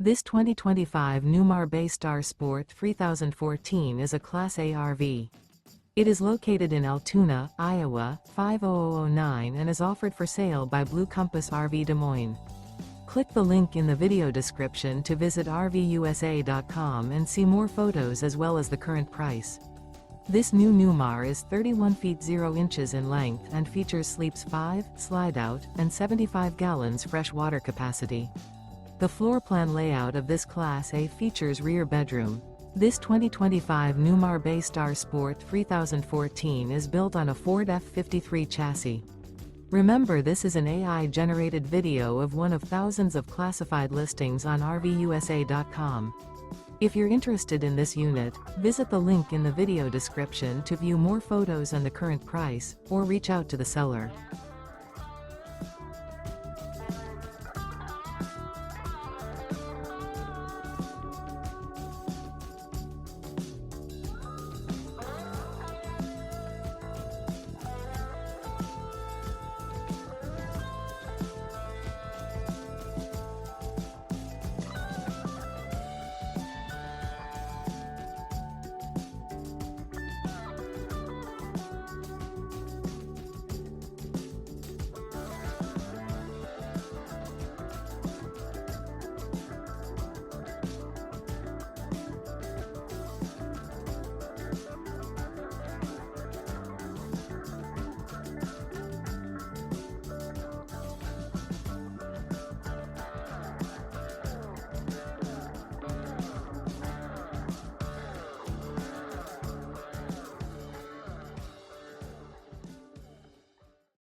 This 2025 Newmar Bay Star Sport 3014 is a Class A RV. It is located in Altoona, Iowa, 50009 and is offered for sale by Blue Compass RV Des Moines. Click the link in the video description to visit RVUSA.com and see more photos as well as the current price. This new Newmar is 31 feet 0 inches in length and features sleeps 5, slide-out, and 75 gallons fresh water capacity. The floor plan layout of this Class A features rear bedroom. This 2025 Newmar Bay Star Sport 3014 is built on a Ford F-53 chassis. Remember, this is an AI-generated video of one of thousands of classified listings on RVUSA.com. If you're interested in this unit, visit the link in the video description to view more photos and the current price, or reach out to the seller.